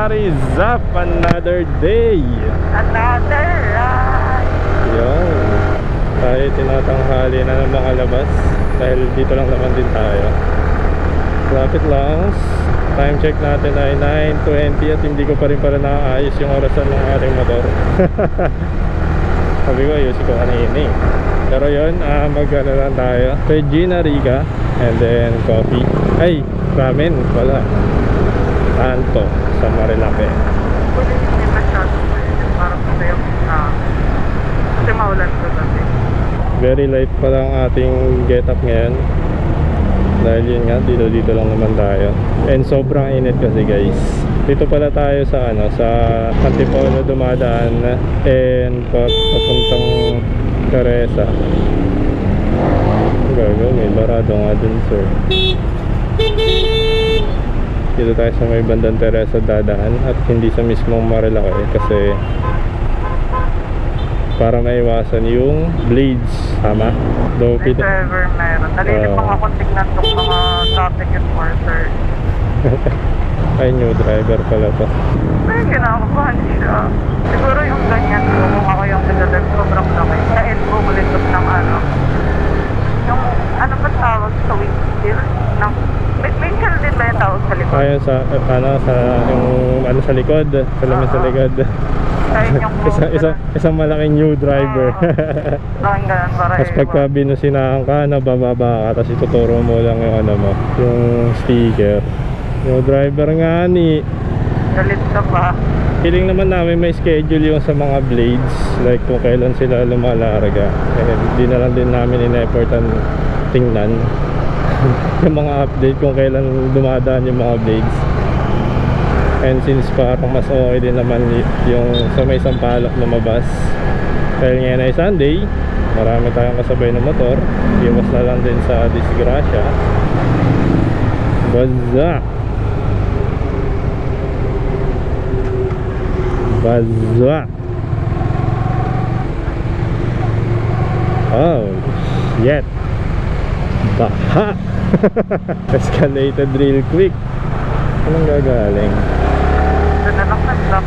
What is up? Another day. Another ride. Yun. Tayo tinatanghali na ng mga labas. Dahil dito lang naman din tayo. Lapit lang. Time check natin ay 9:20 at hindi ko pa rin pala naaayos yung orasan ng ating motor. Sabi ko ayusin ko kanina eh. Pero yun, mag-ano lang tayo kay Gina Rica and then coffee. Ay, ramen pala. Tanto sa Marilake. Pwede hindi masyado. Parang masaya ko na. Kasi maulan ko dati. Very light pa lang ating get up ngayon. Dahil yun nga, dito lang naman tayo. And sobrang init kasi guys. Dito pala tayo sa sa Antipolo dumadaan and papuntang Teresa. Gago, may barado nga dun sir. Dito tayo sa may bandang Teresa dadaan at hindi sa mismong Marilake kasi para maiwasan yung blades, tama? Though, If ever meron. Nalilipang akong tignan itong mga traffic enforcer. ay new driver pala to. Ay, kinakabahan siya. Siguro yung ganyan ko, kung ako yung nagdadag sobrang laki. Kain ko ulit ng yung ano ba tawag sa windshield? May chill din ba yung tawag sa likod? Ayun sa yung sa likod, sa lamin sa likod. Isang malaking new driver. Bakit ganun para Tapos pagka binusinahan ka, nabababa ka, tapos ituturo mo lang yung yung sticker. New driver nga ni. galit ka pa. Feeling naman namin may schedule yung sa mga blades, like kung kailan sila lumalarga. Hindi na lang din namin in-effortan tingnan yung mga update kung kailan dumadaan yung mga blades. And since parang mas okay din naman yung sa may Sampaloc lumabas, dahil ngayon ay Sunday, marami tayong kasabay ng motor, iwas na lang din sa disgrasya. Baza oh shit, baha. Escalated real quick. Anong gagaling? Ito na lang nag-stop.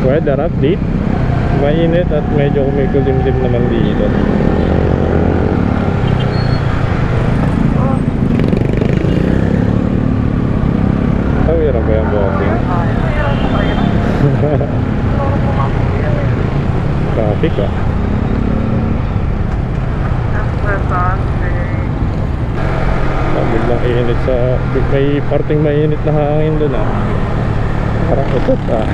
Weather update. Mainit at medyo kumikulimlim naman dito. Tawira ba yung bossing? Traffic ah. Biglang init sa... May parting mainit na hangin doon ah. Parang utot ah.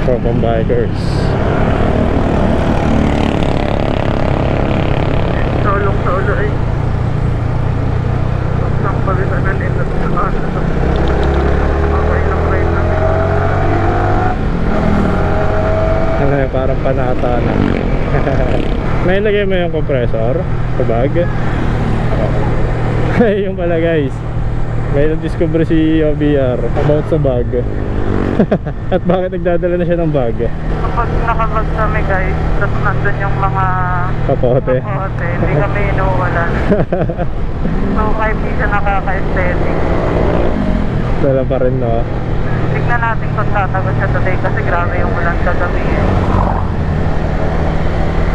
Tropang bikers. Solong sa ulo eh. Ang palitan na nila sa kaso. Okay lang right na. Ano yung parang panata na. Nailagay mo yung compressor sa bag. Yung pala guys, may na-discover si OBR about sa bag. At bakit nagdadala na siya ng bag? Kapag nakabag kami guys, tapos nandun yung mga Kapote. hindi kami inuwalan. So kahit di siya nakaka-aesthetic. Dala pa rin no. Tignan natin kung tatagot siya today kasi grabe yung ulan kagabi eh.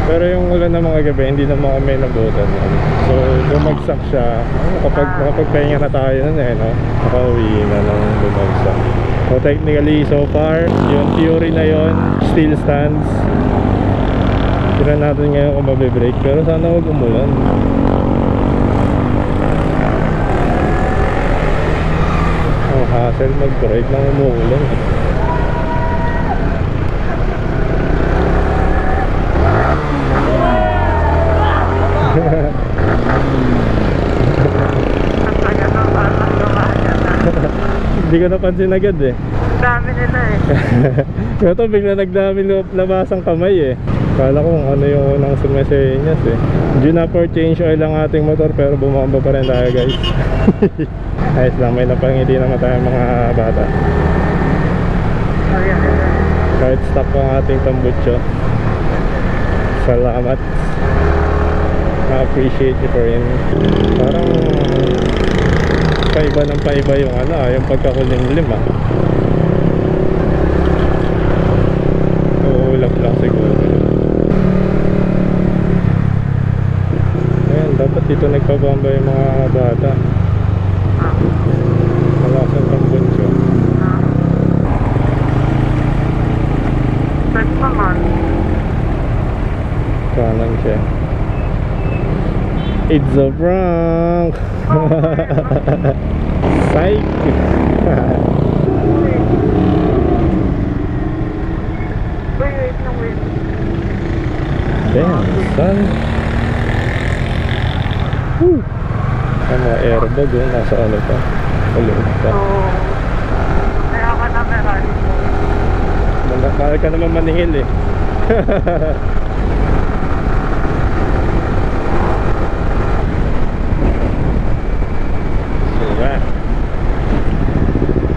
Pero yung ulan ng mga gabi, hindi naman kami nabutan yan. So bumagsak siya. Nakapagpahinga na tayo nun eh no. Nakauwi na nang bumagsak. So technically so far, yung theory na yon, still stands. Tira natin ngayon kung mabe-break, pero sana huwag umulan. Ang hassle mag-break nang umuulan. Hindi ko napansin agad eh. Dami nila eh. Kaya to bigla nagdami labasang kamay eh. Kala ko kung ano yung unang sumesenyas eh. Due na for change oil ang ating motor pero bumamba pa rin tayo guys. Ayos lang, may napangiti naman tayo mga bata. Ayan, ayan. Kahit stock ang ating tambucho. Salamat. Na-appreciate it for rin. Parang paiba ng paiba yung ano, yung pagkakulimlim ah. Uulap lang siguro. Ayan, dapat dito nagpabamba yung mga bata. Malakas ang tambucho. Pwede naman. Kanan siya. It's a prank! Psych! Wait lang, wait. Damn, son! Woo! Ang mga airbag yun, nasa ano pa? Ulog pa. So, kaya ka na meron. Mahal ka naman maningil eh. Sura.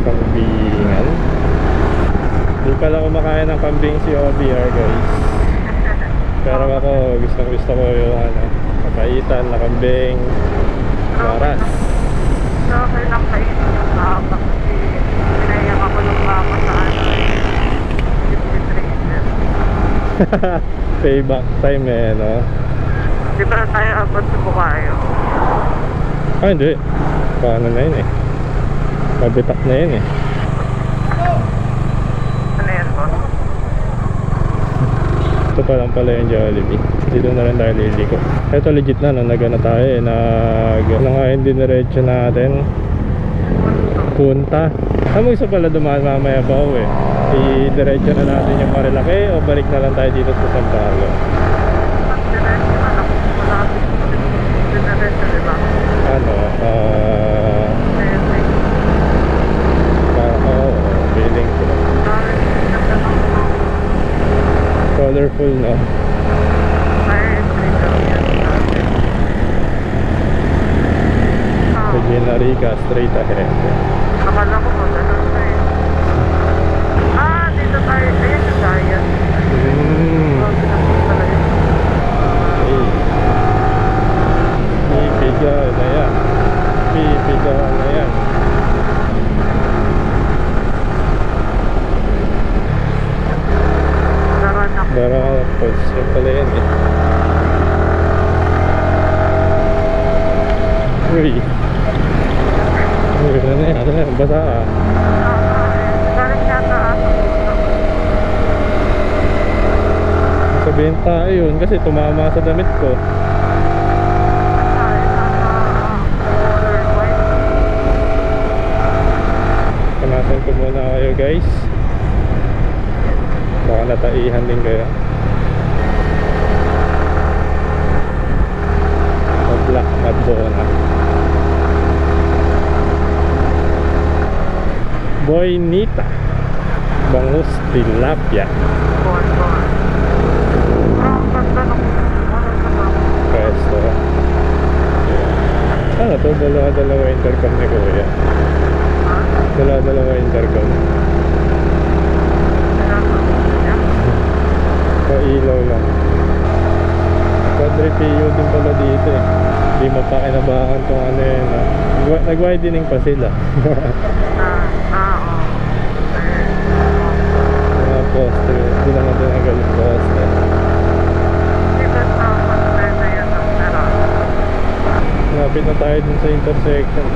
Kambingan. Hindi pala kumakain ng kambing si OBR guys. Pero ako gusto ko yung ano, kapaitan na kambing. Waras. So, okay lang kayo yung nakabak kasi pinayang ako ng mama sa ano eh. Payback time eh, no? Di ba tayo abot sa Bukayo? Ah, hindi. Paano na yun eh. Mabitak na yun eh. Ano yan po? Ito pa lang pala yung Jollibee. Dito na rin tayo liliko. Ito legit na, no? Nagana tayo eh. Nangayon din diretso natin. Punta. Mo isa pala dumaan mamaya pa ako eh. I-diretso na natin yung Marilaki o balik na lang tayo dito sa San Pablo. Diretso na lang. Malapit mo din. Diretso, di ba? Ano? Feeling ko. Colorful, no? Regina Rica, straight ahead. Akala ko mo, gano'n na eh. Ah, dito tayo. Ayan yung Giant. Pipigaw na yan. Pipigaw na yan. Naranak. Darapos. Yung pala yan eh. Uy. Uy, ano yan? Ano yan? Basa ah. Galing yata ako. Sabihin tayo yun kasi tumama sa damit ko. Panasan ko muna kayo guys. Baka nataihan din kayo. Black Madonna. Boynita. Bangus tilapia. Bon. Parang ganda ng ano sa mga. Presto. Ano to? Dalawa intercom ni Kuya. Ha? Dalawa intercom. Ilaw lang. Quadripio din pala dito eh. Hindi mapakinabangan tong ano yun ah. Nag-widening pa sila. Mga poste. Hindi naman din ang galing poste. Lapit na tayo dun sa intersection.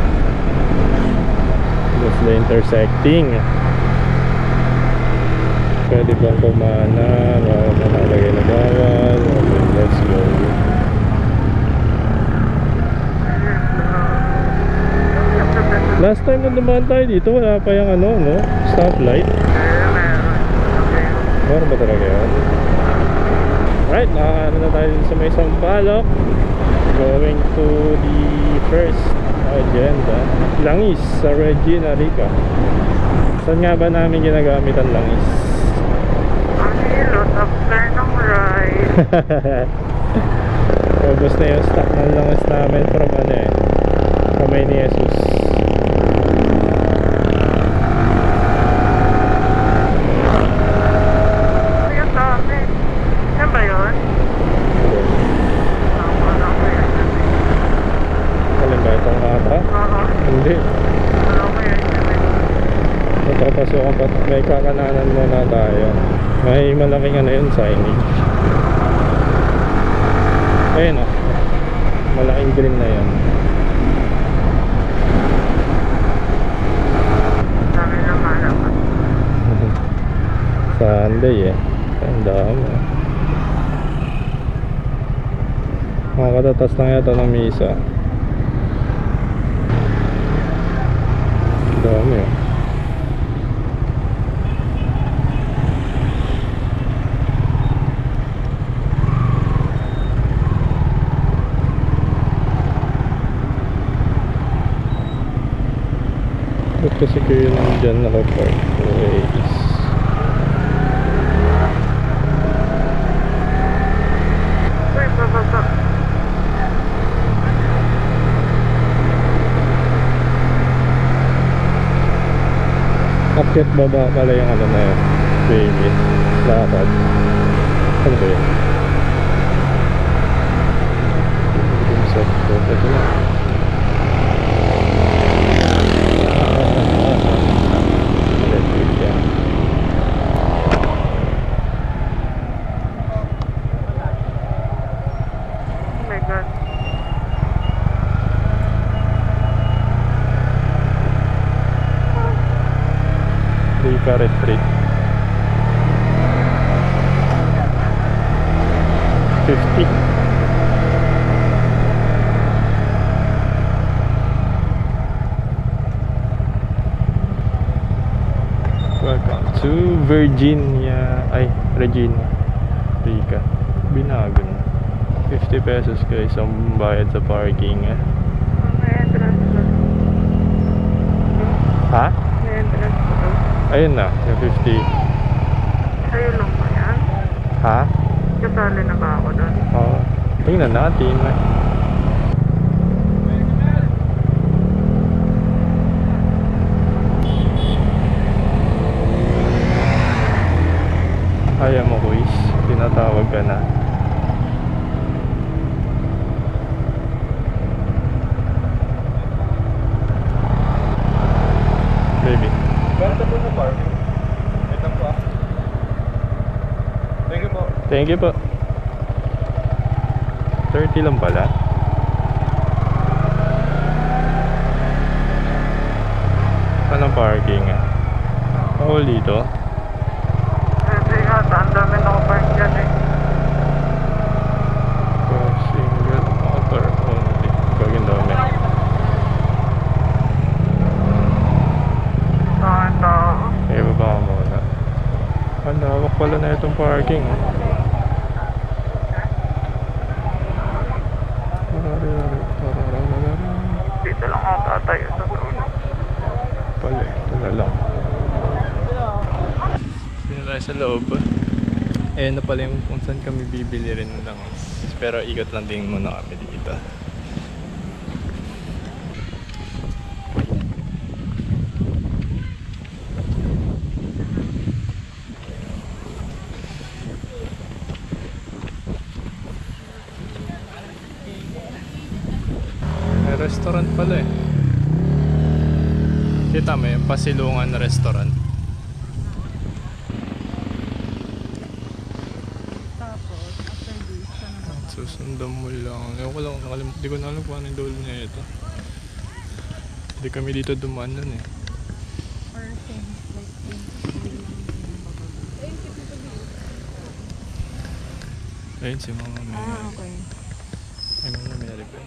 That's the intersecting. Pwede bang kumana? Bawal na nalagay na bawal. Okay, let's go. Last time na dumaan tayo dito, wala pa yung ano, no? Stoplight. Meron ba talaga yan? Right, nakakaano na tayo sa may Sampaloc. Going to the first Agenda. Langis sa Regina Rica. Saan nga ba namin ginagamit ang langis? Ang hilot after ng ride. Ubus na yung stock ng langis namin from ano eh, kamay ni Jesus. Kaya sa amin. Yan ba yun? Wala ko yan. Alin ba itong ata? Oo. Hindi. Wala ko yan. Napapasukan pa. May kakananan muna tayo. May malaking ano yun, signage. Ayun oh. Malaking green na yun. Sabi na malaman. Sunday eh. Ang dami. Makakatatas lang yata ng misa. Ang dami oh. Ba't kasi kayo nandyan nakapark? Ways. Uy, bababa. Akyat baba pala yung ano na yun. Baby. Lakad. Ano ba yun? Yung sa photo. Ito na. Electric yan. Oh my God. Rica Retreat. 50. Welcome to Virginia. Ay, Regina Rica. Binago na. 50 pesos guys ang bayad sa parking. May entrance ba? Ha? May entrance ba? Ayun na, yung 50. Sa'yo lang ba yan? Ha? Kasali na ba ako doon? Oo. Tingnan natin. Ayaw mo quiz. Tinatawag ka na. Baby. Ganda po sa parking. Ito po ah. Thank you po. Thank you po. 30 lang pala. Anong parking ah? Bawal dito. Pwede yata. Ang dami nakapark dyan eh. For single motor only. Gagawin dami. Saan tao? Eh, baba ka muna. Ang lawak pala na itong parking. Oh. Dito lang ako tatayo sa dulo. Pala, ito na lang. Dito tayo sa loob. Eh, na pala yung kung saan kami bibili rin ng langis. Pero ikot lang din muna kami dito. May restaurant pala eh. Kita mo yung Pasilungan restaurant. Tapos, after this, saan na? Susundan mo lang. Ewan ko lang, di ko na alam kung ano yung dulo niya ito. Hindi kami dito dumaan nun eh. Or same, like same. Ayun si Mama Mary. Ah, okay. Ay, Mama Mary ba?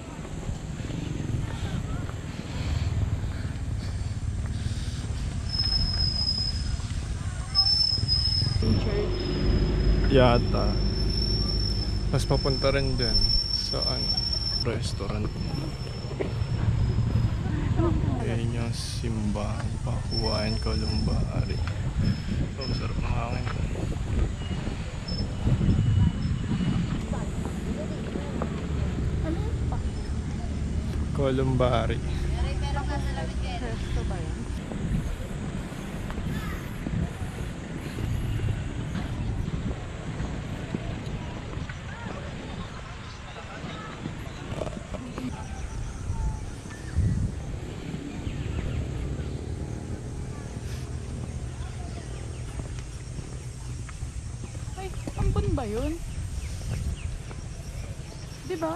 Church. Yata. Mas papunta rin dyan sa ano, restaurant. Ayun yung simbahan pa, Hawaiian Columbari. Oh, sarap ng hangin. Columbari. Resto ba yan? Ay, ambon ba yun? Di ba?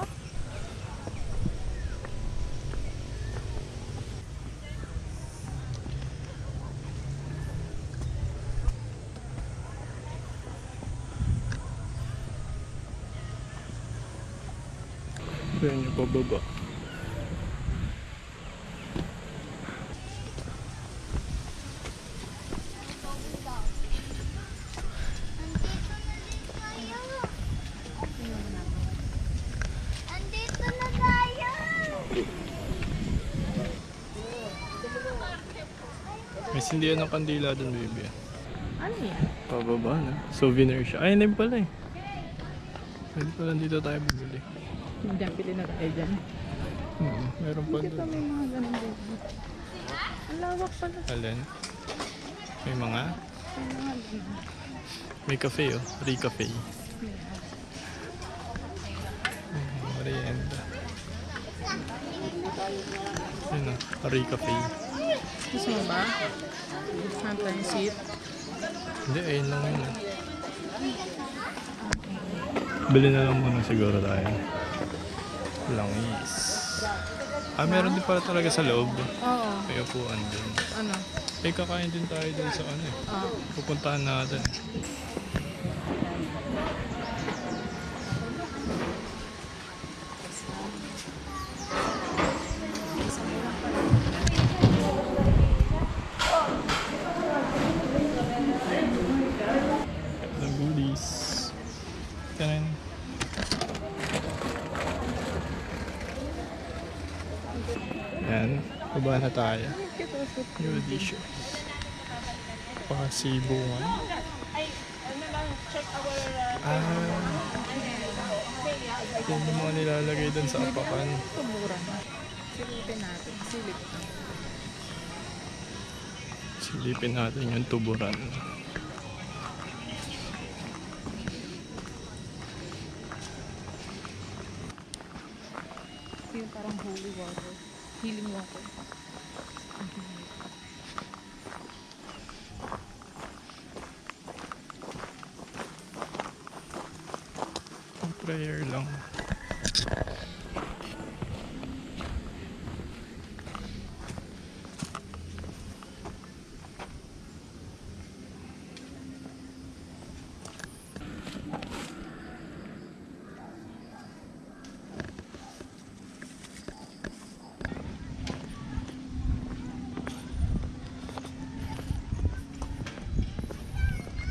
Ayun yung pababa. Andito na tayo! May sindihan ng kandila dun, baby. Ano yan? Pababa na. Souvenir siya. Ay, hindi pala eh. Pwede pala dito tayo bumili. Diyan, pili na tayo dyan. Meron pa Dito dun. may mga ganun dito. Ang lawak pala. Alin? May mga? May mga ganun. May cafe oh. Free cafe. Merienda. Ayun oh. Free cafe. Gusto mo ba? Hantay seat. Hindi, ayun lang yun. Bili na lang muna siguro tayo. Langis. Ah, meron din pala talaga sa loob. Oo. May upuan din. Ano? Eh, kakain din tayo dun sa ano eh. Ah. Pupuntahan natin. The goodies. Kanin. Yan. Baba na tayo. New edition. Pasibungan. Yan yung mga nilalagay dun sa apakan. Tuburan. Silipin natin. Silip. Silipin natin yung tuburan. Yung parang holy water. Healing water. Prayer lang.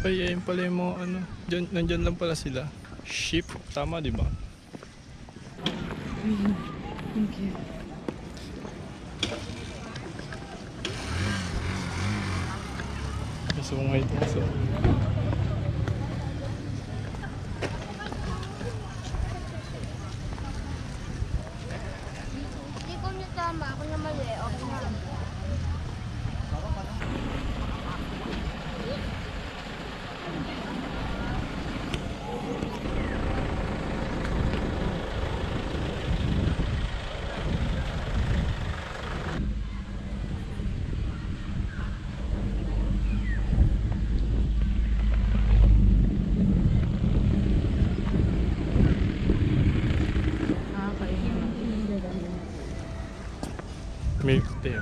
Ay, ayun pala yung mga ano. Diyan, nandyan lang pala sila. Sheep. Tama, di ba? Thank you. May sungay dito. So, Hindi ko na tama. Ako na mali. Okay na. milk tea.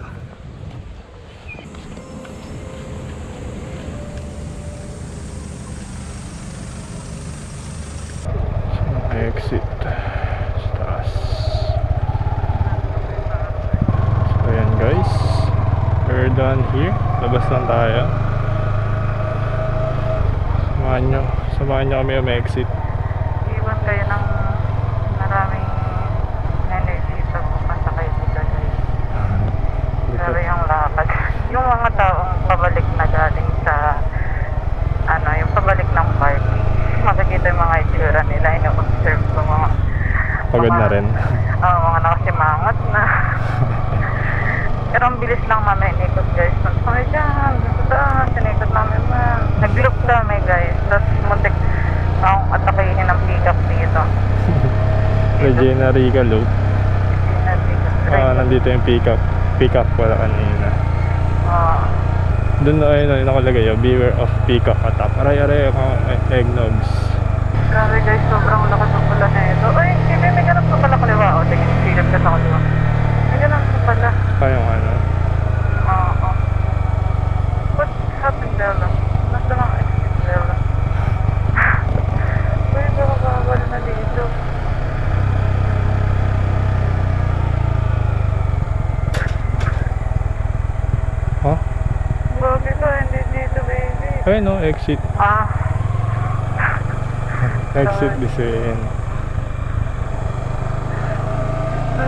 Exit sa taas. So ayan guys, we're done here. Labas lang tayo. Samahan nyo kami exit. Iwan kayo ng maraming nene dito kung pasakay dito guys. Dito pabalik na galing sa ano, yung pabalik ng party. Makikita yung mga itsura nila, ino-observe ko mga Pagod na rin. mga nakasimangot na. Pero ang bilis lang namin inikot guys. Kami dyan, dito daan, sinikot namin man. Nag-loop kami guys. Tapos muntik akong atakihin ng pick-up dito. Regina Rica Loop. Nandito yung pick-up. Pick-up pala kanina. Doon na ayun, nakalagay yun. Beware of pick-up attack. Aray-aray, eggnogs. Grabe guys, sobrang lakas ng pula na ito. Ay, hindi, may ganap pa pala kaliwa. O, tingin, silip ka sa kaliwa. May ganap pa pala. Kayong ano? Oo. What happened there lang? Nasa mga exit there lang. Uy, nakakawal na dito. Huh? Bago ka, hindi dito baby. Ayun no, exit. Exit this way in.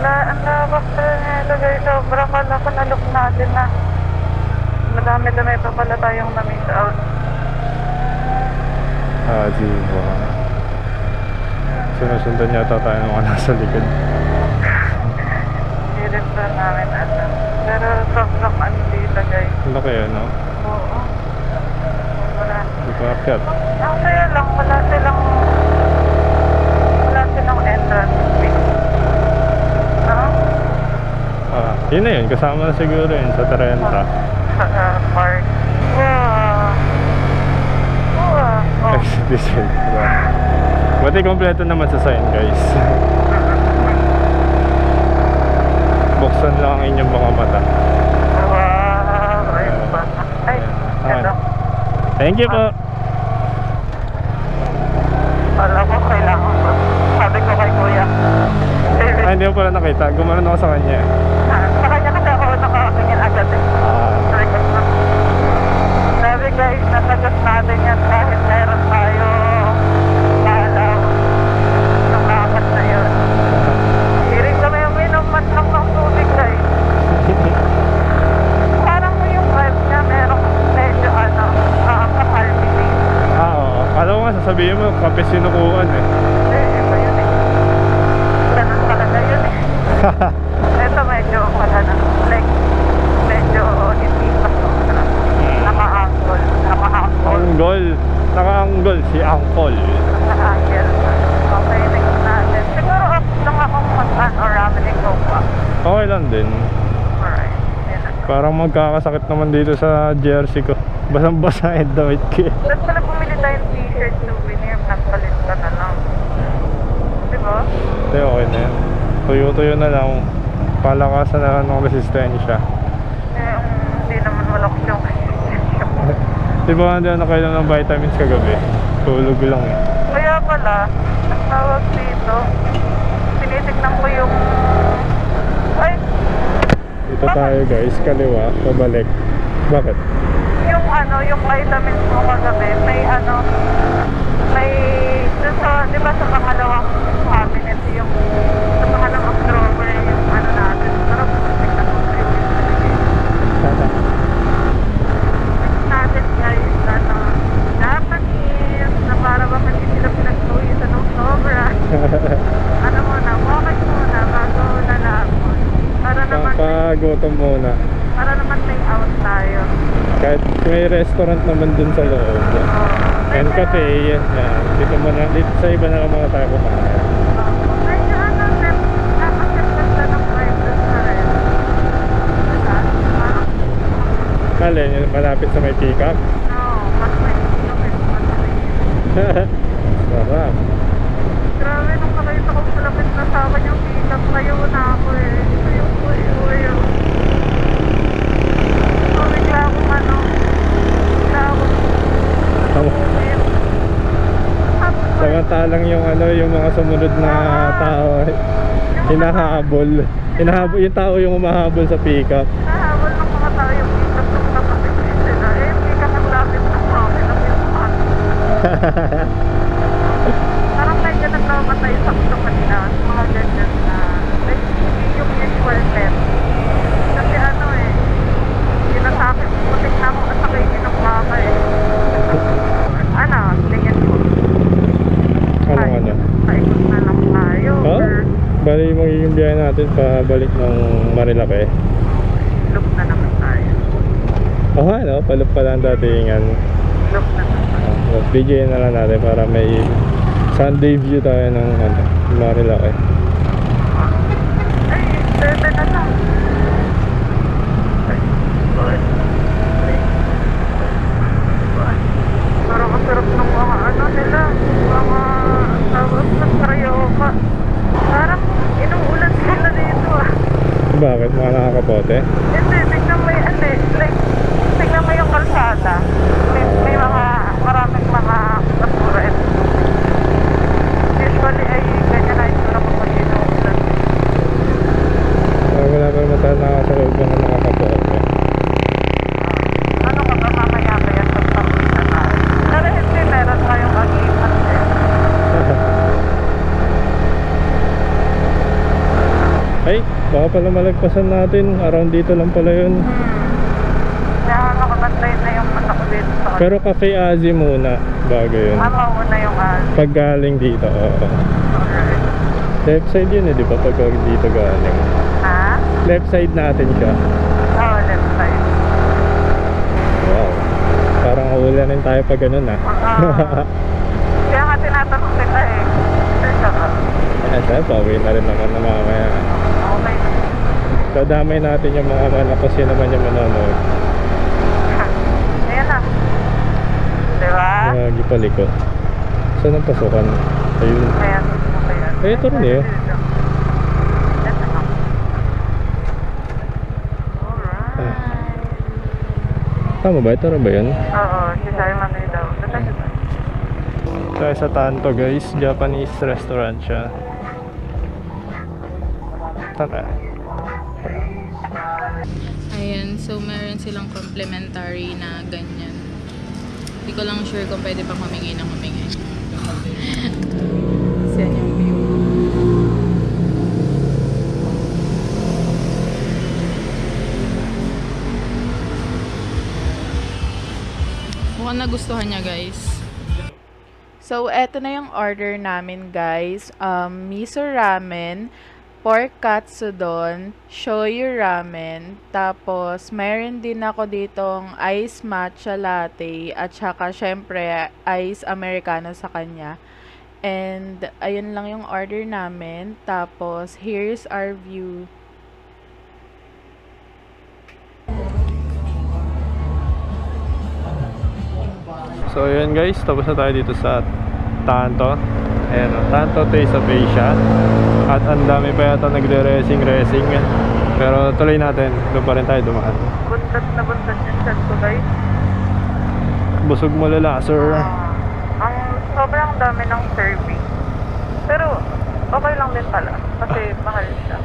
Ang labak pala na ito guys. Sobrang malaki na look natin na. Madami-dami pa pala tayong na-miss out. Diba? Sinusundan yata tayo ng mga nasa likod. Hirip pa namin ano. Pero sobrang ano dito guys. Laki no? Oo. Wala. Di pa akyat. Ang saya lang. Wala silang entrance fee. Yun na yun, kasama na siguro yun sa 30. Park. Wow. Oh. Exit this way. Diba? Buti kompleto naman sa sign guys. Buksan lang ang inyong mga mata. Wow. Ayun pa. Ay, ito. Thank you po. Alam ko, kailangan ko. Sabi ko kay kuya. Ay, hindi ko pala nakita. Gumanon ako sa kanya. Sa kanya kasi ako nakatingin agad eh. Sabi guys, nasagot natin yan kahit meron tayo alaw ng dapat na yun. Hiring kami yung minuman lang ng tubig guys. Parang yung vibe niya merong medyo kakalmi din. Oo. Alam mo nga, sasabihin mo, kape sinukuhan eh. Iba yun eh. Ganun talaga yun eh. Ito medyo wala na. Like, medyo hindi pa sobra. Naka-angle. Anggol. Naka-anggol si Angkol. Naka-angle. Okay, next natin. Siguro off lang akong mag-an or ramening ko pa. Okay lang din. Alright. Yan na. Parang magkakasakit naman dito sa jersey ko. Basang-basa yung damit ko. Ba't pala bumili tayong t-shirt souvenir? Nagpalit ka na lang. Diba? Hindi, okay na yan. Tuyo-tuyo na lang. Palakasan na lang ng resistensya. Eh, hindi naman malakas yung resistensya mo. Diba hindi na kailan ng vitamins kagabi? Tulog lang eh. Kaya pala, ang tawag dito, tinitignan ko yung... Ay, Dito tayo guys, kaliwa, pabalik. Bakit? yung ano, yung vitamins mo kagabi, may ano, may, dun sa, di ba sa pangalawang cabinet, yung, sa pangalawang drawer, yung ano natin, sarap, tignan mo yung natin guys, ano, dapat is, na para ba hindi sila pinagtuwisan ng sobra. Ano muna, focus muna, bago lalapon. Para naman, Pampagutom muna. para naman may out tayo. Kahit may restaurant naman dun sa loob. And cafe, yan. Dito muna, dito sa iba na lang mga tayo kumain. Medyo ano, nakakasipagda ng vibe dun sa rin. Diba? Alin, yung malapit sa may pick-up. Mas may lupit, mas may. Sarap. Grabe, nung nakita ko malapit na sa akin yung pick-up, kayo na ako eh. Uy. So, bigla akong ano, Samantalang yung ano, yung mga sumunod na tao hinahabol. Hinahabol yung tao yung umahabol sa pick-up. nahabol ng mga tao yung pick-up nung nakapit sila. Eh, yung pick-up ang lapit ng mga pinapisuhan. Parang medyo nagkamatay sakto kanina at mga ganyan na like, hindi yung usual pet. Kasi ano eh, sinasakit, putik na ako yun pabalik ng Marilake. Look na naman tayo. Oo nga, no? Palup pala ang datingan. Look na naman. DJ na lang natin para may Sunday view tayo ng Marilake. Ay, 7 na lang. Ay, 4, 3, 2, 1. Parang masarap ng mga ano nila. Mga tawag ng karaoke. Parang inuulan sila dito ah. Bakit? Mga nakakapote? Hindi, tignan mo yung ano, like, tignan mo yung kalsada. May mga, maraming mga basura. Usually ay ganyan na itsura mo pag inuulan. Wala pa naman tayo nakasalog ng nakakapote. Ano ka ba mamaya ba yan pagpapos na tayo? Pero hindi, meron kayong agimat eh. Ay, baka pala malagpasan natin. Around dito lang pala yun. Kaya nakabantay na yung mata ko dito sa kanila. Pero Cafe Azi muna bago yun. Mauna yung Pag galing dito, oo. alright. Left side yun eh, di ba? Pag dito galing. Ha? Left side natin siya. Oo, left side. Wow. Parang ulanin tayo pag ganun ah. Kaya nga tinatanong kita eh. Sir ka. Eh, sir, pauwi na rin naman na mamaya. Okay. Dadamay natin yung mga anak ko sino naman yung manonood. Ayan na. Diba? Gipaliko. Saan ang pasukan? Ayun. Ayan. Ayan. Eh, ito rin eh. Alright. Tama ba? Ito rin ba yun? Oo, si Shai Mamay daw. Tayo sa Tanto guys. Japanese restaurant siya. Tara. Ayan, so meron silang complimentary na ganyan. Hindi ko lang sure kung pwede pa humingi ng humingi. So, yan yung view. Mukhang nagustuhan niya, guys. So, eto na yung order namin, guys. Miso ramen, pork katsudon, shoyu ramen, tapos mayroon din ako ditong ice matcha latte, at saka syempre ice americano sa kanya. And ayun lang yung order namin. Tapos here's our view. So yun guys, tapos na tayo dito sa Tanto. Ayan o, Tanto Taste of Asia. At ang dami pa yata nagre-racing. Pero tuloy natin, doon pa rin tayo dumaan. Buntat na buntat yung chat ko guys. Busog mo lala, sir. Ang sobrang dami ng serving. Pero okay lang din pala. Kasi mahal siya.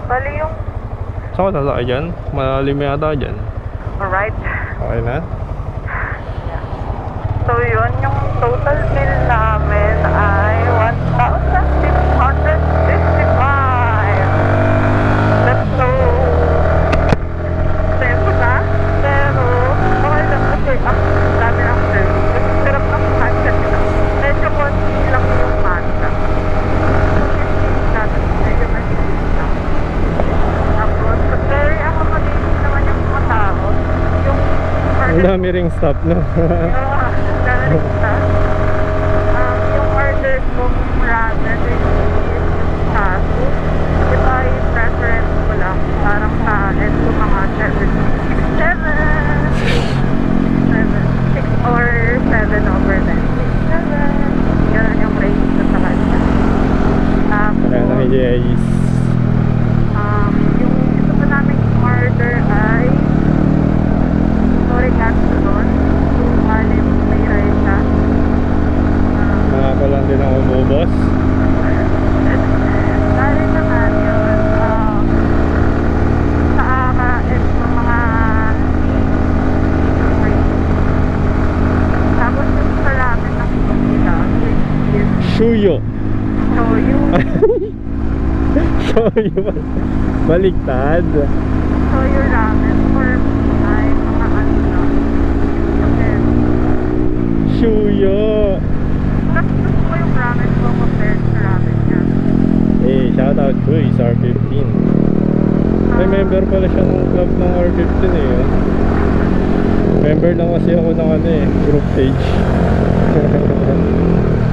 Bali yung Saan ka sasakay dyan? Malalim yata dyan. alright. Okay na? So yun, yung total bill namin ay 1,655. That's so expensive na. Pero okay lang kasi ang dami ng service. Kasi sarap ng matcha nila. Medyo konti lang yung matcha. Medyo mahigit lang. Tapos, very accommodating naman yung mga tao. Yung Ang dami ring stop no? yung order kong ramen is kaso. Ito ay preference ko lang. Parang sa end ko mga 6 or 7 over 10. 7. Yan yung range ko sa kanya. Tapos, Kaya na guys. yung ito pa namin order ay sorry katsudon. Malim may rice siya. Ako lang din ang umubos. Dali naman yun. Sa AKS ng mga tapos yung salamin ng nila is Shuyo. shoyu. Shuyo. Baliktad. Shoyu ramen for ay mga ano lang. Okay. Shuyo. Mas gusto ko yung ramen ko compared sa ramen niya. Hey, shout out to SR15. member pala siya ng club ng R15 eh. Oh. Member lang kasi ako ng ano eh, group page.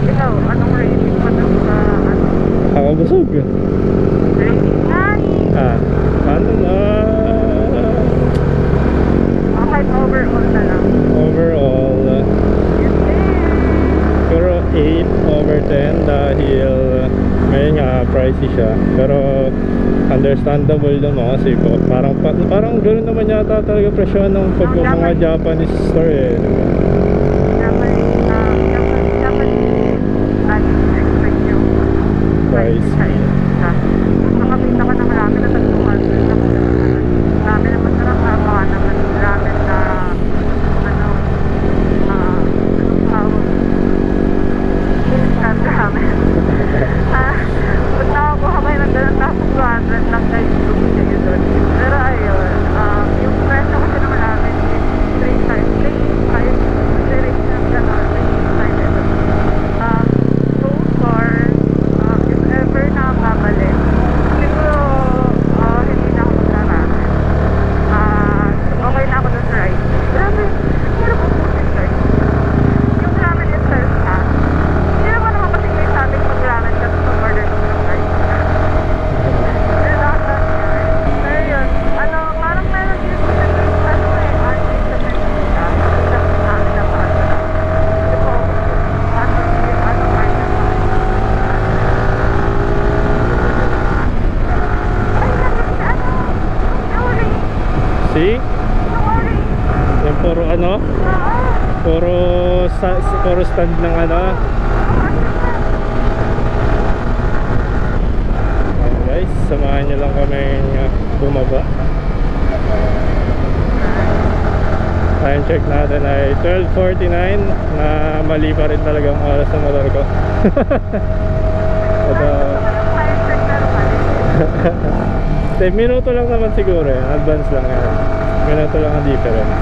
Ikaw, anong rating mo doon sa ano? Nakabusog. Rating nga. Ano na? Kahit overall na lang. Overall, Yes, pero 8 over 10 dahil ngayon nga pricey siya. Pero understandable naman kasi parang ganoon naman yata talaga presyo ng pag mga Japanese store eh. Diba? Japanese, expect yung Price. sa isa. Nakakita ka ng ramen na 300 na ramen na masarap ha, baka naman ramen na ano, anong tawag? Instant ramen. Pag nakakuha kayo ng ganun tapos 200 lang guys, lugi kayo doon. Pero ayun, yung presyo kasi naman namin is 3 times, 3 times ng gano'n, 3 times. So far, if ever nakakabalik, siguro hindi na ako magsarami. Okay na ako dun sa rice. Grabe, hirap ang pusin guys. Yung ramen itself ha, hindi naman naman kasi may sabi pag ramen ka sa order ko ng rice. Pero yun, parang meron din sa ano eh, anti sa Manila. Sa amin na paano na. Kasi po, See? Yung puro ano? Puro stand ng ano? Ayan guys, samahan nyo lang kami bumaba. Time check natin ay 12:49 na mali pa rin talaga ang oras ng motor ko. At 10 minuto lang naman siguro eh. Advance lang yan. Minuto lang ang difference.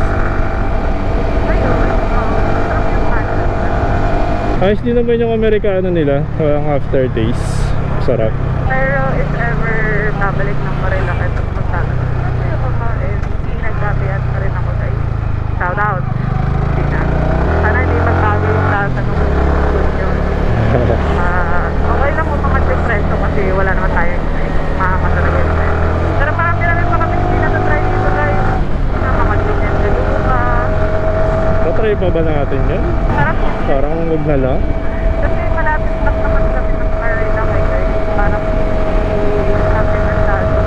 Ayos din naman yung Amerikano nila. Walang aftertaste. Sarap. Pero if ever babalik ng Marilaki at magkano kasi ako nagkabihan pa rin ako guys. Shout out. Hindi na. Sana hindi magbago yung lasa nung food yun. Okay lang po mga depreso kasi wala naman tayong mahama talaga yun. Pero marami na rin pa kami hindi natatry dito guys. Mga ganyan galupa. Natry pa ba natin yun? Sarap yun. Parang huwag na lang. Kasi malapit lang naman kami ng Marilaki guys. Parang kami nagtalo.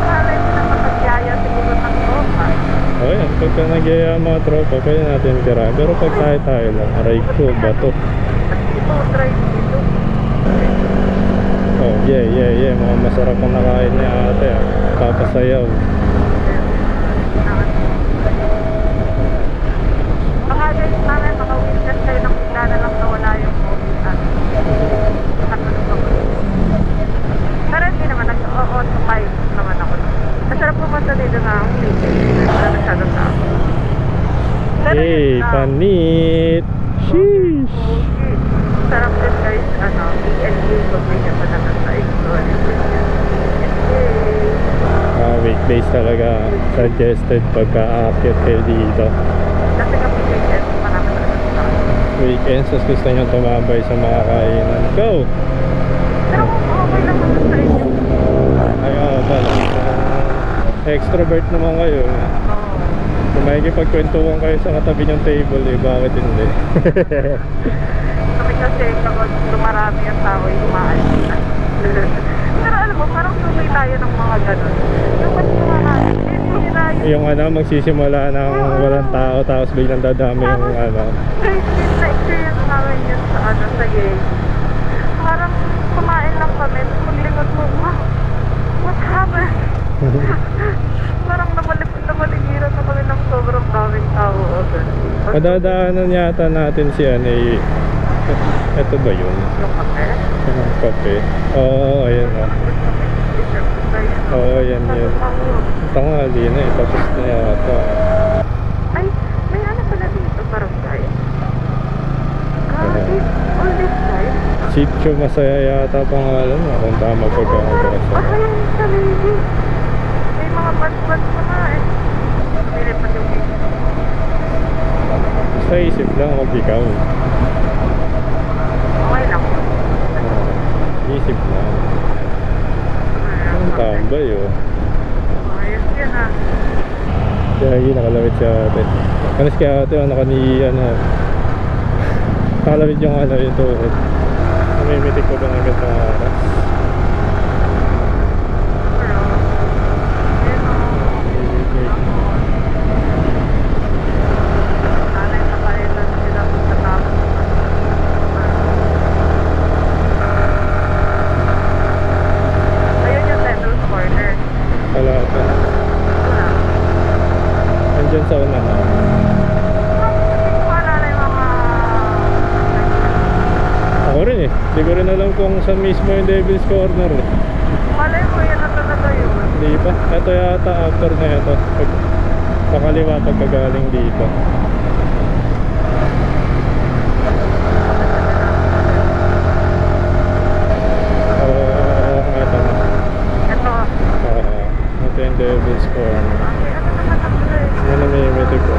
Malay ko na makagyaya siguro ng tropa. O yan, pagka nagyaya ang mga tropa, pwede natin tira. Pero pag tayo lang, aray ko, bato. At ito, try dito. Oh, yeah. Mga masarap ang nakain niya ate. Papasayaw. Baka guys namin, baka witness kayo ng bigla na lang nawala yung movie. Pero hindi naman, nag-o-occupy naman ako. Masarap pumunta dito na ang place. Wala masyadong tao. Pero Hey, yun, panit! Sheesh! okay. Sarap din guys, B&B kung may naman naman sa explorer. Weekdays talaga suggested pagka-aakyat kayo dito. Kasi kapag weekend, marami talaga sa tao. Weekends, tapos gusto nyo tumambay sa mga kainan. Go! Pero okay lang naman sa inyo. Ay, pala. Extrovert naman kayo. Kung makikipagkwentuhan kayo sa katabi ng table eh, bakit hindi? Kami kasi kapag dumarami ang tao, umaalis na. Pero alam mo, parang sumay tayo ng mga ganun. Yung mas dumarami, hindi na Yung magsisimula ng walang tao, tapos biglang dadami yung Guys, na-experience namin yun sa game. Parang kumain lang kami, tapos maglingot mo, what happened? Parang nabaligiran na kami ng sobrang daming tao. Madadaanan yata natin si ito ba yun? Yung kape? Yung kape? Oo, ayan o. Oo, yan. Tanghali na eh, tapos na yata. Ay, may ano pala dito, parang guys. All this time? Sitio Masaya yata pangalan mo, kung tama pagkakabasa. Ayan sa lady. May Kapat-pat ko nga eh. Nilipat yung isip. Sa isip lang, huwag ikaw. Okay lang. Isip lang. Ang tambay oh. Ayos yan ah. Kaya yun, nakalawit si ate. Kanis kaya ate, naka ni, nakalawit yung yung tuhod. Namimitik ko ba ng ganda ng oras? Pero, yun o. Sana yung nakailan sila pagkatapos. Ayun yung Tendrils Corner. Wala ito. Wala. Andyan sa unahan. Hindi ko maalala yung mga... Ako rin eh. Hindi ko rin alam kung saan mismo yung Devil's Corner eh. Malay mo, yan na talaga yun. Hindi pa. Ito yata after na ito. Pag, pakaliwa pagkagaling dito. Ito na. Ito. Ito yung Devil's Corner. Ay, ano naman ang tuloy? Yan ang namimitik ko.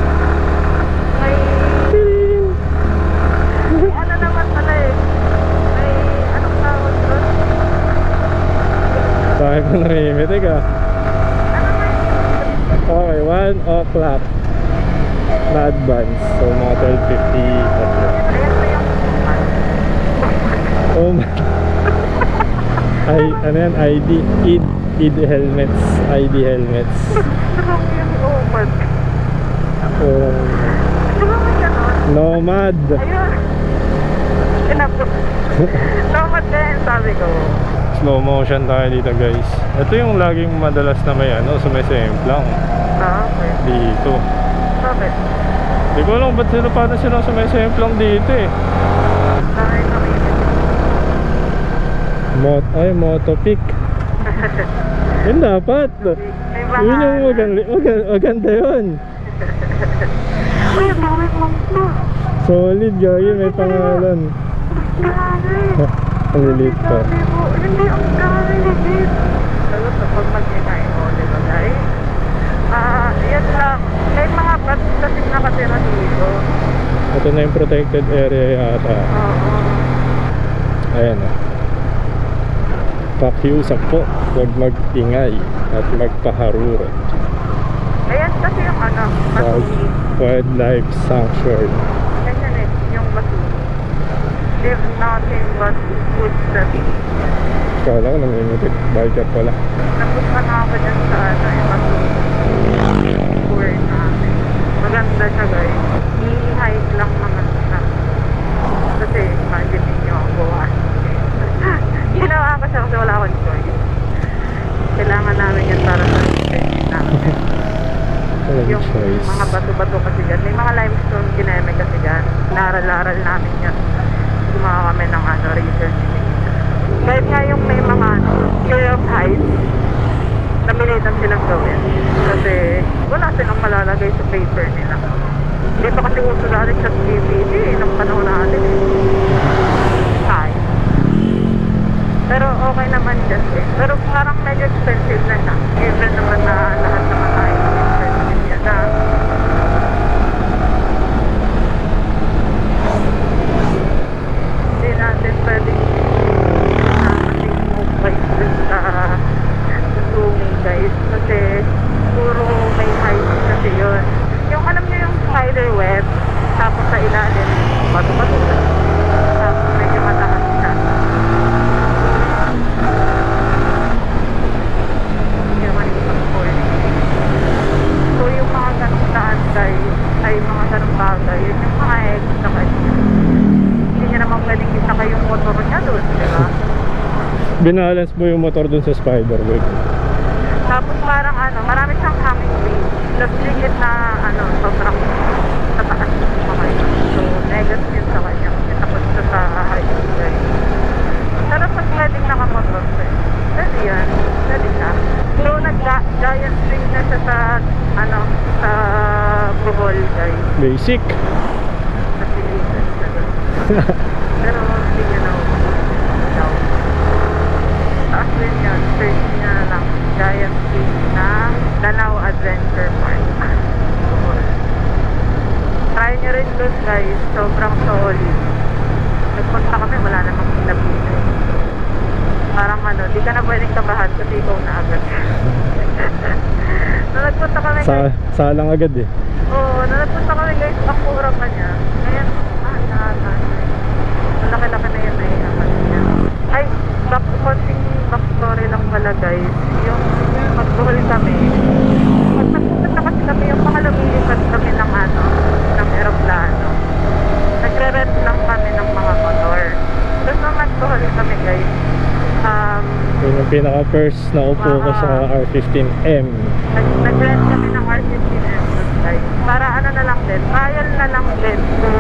May... May ano naman pala eh. May anong tawag doon? Bakit mo namimitik ah? Ano ba yun? Okay, 1 o'clock na advance. So mga 12:50 Ayan ba yung... Oh my. Ay, ano yan? ID helmets. ID helmets. Sarap yung umad. Oh, Sarap yung gano'n. nomad. Ayun. Tinapos. Nomad ka yan, sabi ko. Slow motion tayo dito guys. Ito yung laging madalas na may sumisemplang Ah, okay. dito. Sabi. Hindi ko alam ba't paano silang sumisemplang dito eh. Dahil nakikita. Motopic. Yun dapat. May Yun yung maganda yun. Uy, ang dami mong to. Solid gagi, may pangalan. Grabe. Ang lilit pa. Sabi mo, hindi ang dami legit. Lalo sa pag mag-inain mo, di ba guys? Yan lang. May mga bats kasi nakatira dito. Ito na yung protected area yata. Oo. Ayan o. Pakiusap po, huwag mag-ingay at magpaharurot. Ayan kasi yung masuli. Wildlife Sanctuary. Ganyan eh, yung masuli. Live nothing but footsteps. Kala ko namimitik. Biker pala. Napunta na ako dyan sa yung masuli. Tour namin. Maganda siya guys. I-hike lang naman siya. Kasi imagine ninyo ang buwan. Ginawa ko siya kasi wala akong choice. Kailangan namin yan para sa experience namin. Walang Yung choice. mga bato-bato kasi dyan. May mga limestone gineme kasi dyan. Naral-aral namin yan. Gumawa kami ng research. Kahit nga yung may mga fear of heights, namilitan silang gawin. Kasi wala silang malalagay sa paper nila. Hindi pa kasi uso dati sa DVD ng panahon natin eh. Height. Pero okay naman dyan eh. Pero parang medyo expensive na siya. Given naman na lahat naman ay expensive yan na. Hindi natin pwedeng mag-move by sa swimming guys. Kasi puro may height kasi yun. Yung alam nyo yung spider web, tapos sa ilalim, bato-bato. Tapos medyo mataas siya. Hindi naman ipag-sport. So yung mga ganong daan guys, ay mga ganong bagay, yun yung mga extra kasi. Hindi niya naman pwedeng isakay yung motor niya doon, di ba? Binalance mo yung motor dun sa spider web. Tapos parang marami siyang hanging wave. Nagligit na sobrang sa taas ng mga yun. So, negative yun sa kanya. Tapos sa highway. Pero pag pwedeng nakamotor siya, pwede yan. Pwede siya. So, nag-giant swing na siya sa sa Bohol, guys. Basic. Nasilitan siya doon. Pero hindi niya na daw. Taas din yan. Search niya na lang. Giant Cave ng Danao Adventure Park. Try nyo rin doon guys, sobrang solid. Nagpunta kami, wala namang pinabili. Parang ano, di ka na pwedeng kabahan kasi ikaw na agad. Nung nagpunta kami guys, Salang agad eh. oo, nung nagpunta kami guys, ang mura pa niya. Ngayon, malaki-laki na yun na niya. Ay, konting backstory lang pala guys. Yung magbuhol kami, pag nagpunta kasi kami, yung mga lumilipad kami ng ano, ng aeroplano. Nagre-rent lang kami ng mga motor. Tapos nung nagbuhol kami guys, Yun yung pinaka first na upo ko sa R15M. nag-rent kami ng R15M guys. Para ano na lang din, trial na lang din kung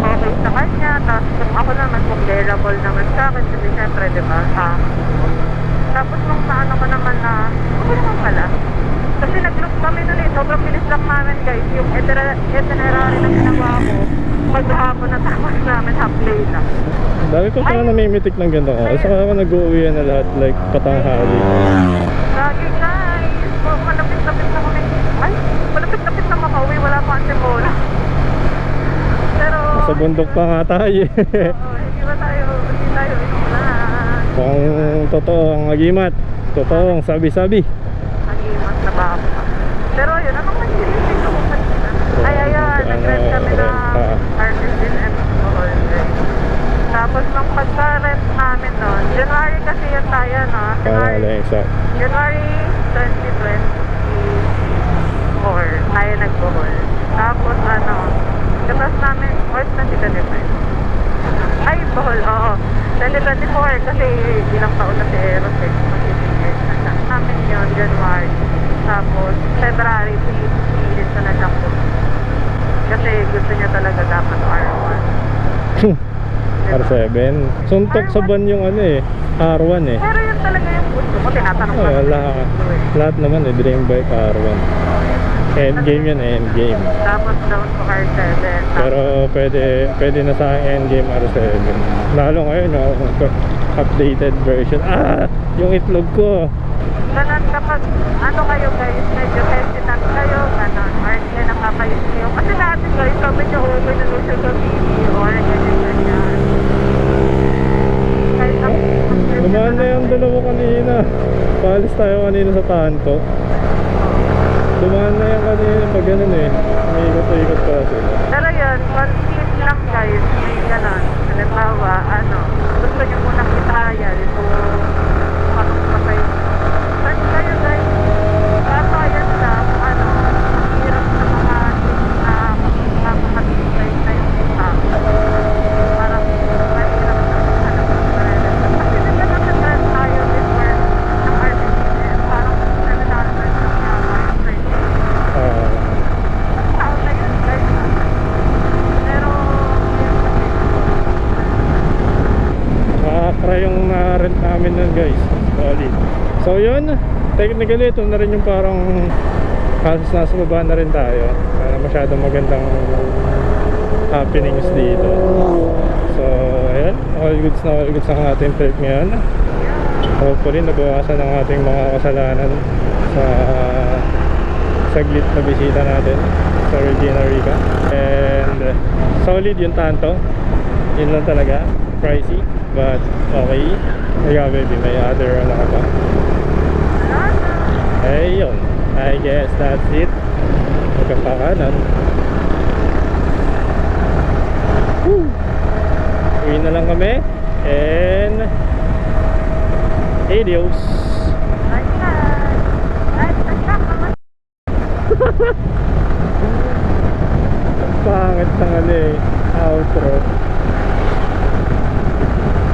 okay sa kanya. Tapos kung ako naman, kung bearable naman sa akin, kasi syempre, di ba, tapos nung naano ko naman na, okay naman pala. Kasi nag-look kami nun eh, sobrang bilis lang namin guys. Yung itinerary na ginawa ko, maghapon na tapos namin, half day lang. Dami ko sana namimitik ng ganda ko. Saka ako nag-uwi na lahat like patanghali. Lagi guys, malapit-lapit na kami. Ay, malapit-lapit na makauwi, wala pa ang Antipolo. Pero, Sa bundok pa nga tayo eh. hindi tayo inulan. Kung totoo ang agimat, totoo ang sabi-sabi. Nagimas na ba ako? Pero yun, anong nag-iisip ko kanina? Ay, ayun, nag-rent kami na R15M Bohol. Tapos nung pagka-rent namin nun, January kasi yun tayo, no? Wala exact. January 2024, tayo nag-Bohol. Tapos ano, katas namin, or 2025. Ay, Bohol, oo. 2024 kasi ilang taon na si Eros eh. Mag-years na siya. Namin yun, January. Tapos, February, pilit na na siyang Bohol. Kasi gusto niya talaga dapat R1. R7. Suntok sa ban yung ano eh, R1 eh. Pero yun talaga yung gusto ko. Tinatanong ko Lahat naman eh, dream bike R1. Endgame yun, endgame. Tapos down to R7. Pero pwede na sa akin endgame R7. Lalo ngayon, updated version. Yung itlog ko. Ganun kapag ano kayo guys, medyo hesitant kayo, ganun, or hindi nakakayos kayo. Kasi natin guys, sabi nyo okay na social media or ganyan. Kahit ang Dumaan na yung dalawa kanina. Paalis tayo kanina sa Tanto. Dumaan na yung kanina pag ganun eh. May ikot-ikot pa sila. Pero yun, consist lang guys, may ganun. Halimbawa, ano, gusto nyo munang i-trial kung ano pa kayo. Saan kayo guys? Kaso ayan lang, ano, hirap sa mga things na makakatibay na yung isa. Parang mahirap na ano pa rin. Kasi diba nag-trend tayo before ng RBCN, parang 700 lang yata yung training. Taon na yun guys. Pero, Makakra yung na-rent namin nun guys. Solid. So yun, technically ito na rin yung parang halos nasa baba na rin tayo. Masyadong magandang happenings dito. So ayan, all goods ang ating trip ngayon. Hopefully nabawasan ang ating mga kasalanan sa saglit na bisita natin sa Regina Rica. And solid yung Tanto. Yun lang talaga, pricey but okay. Ikaw baby, may other ano ka pa? Ayun, I guess that's it. Magkapakanan. Woo! Uwi na lang kami. And adios. Pangit ng ano eh.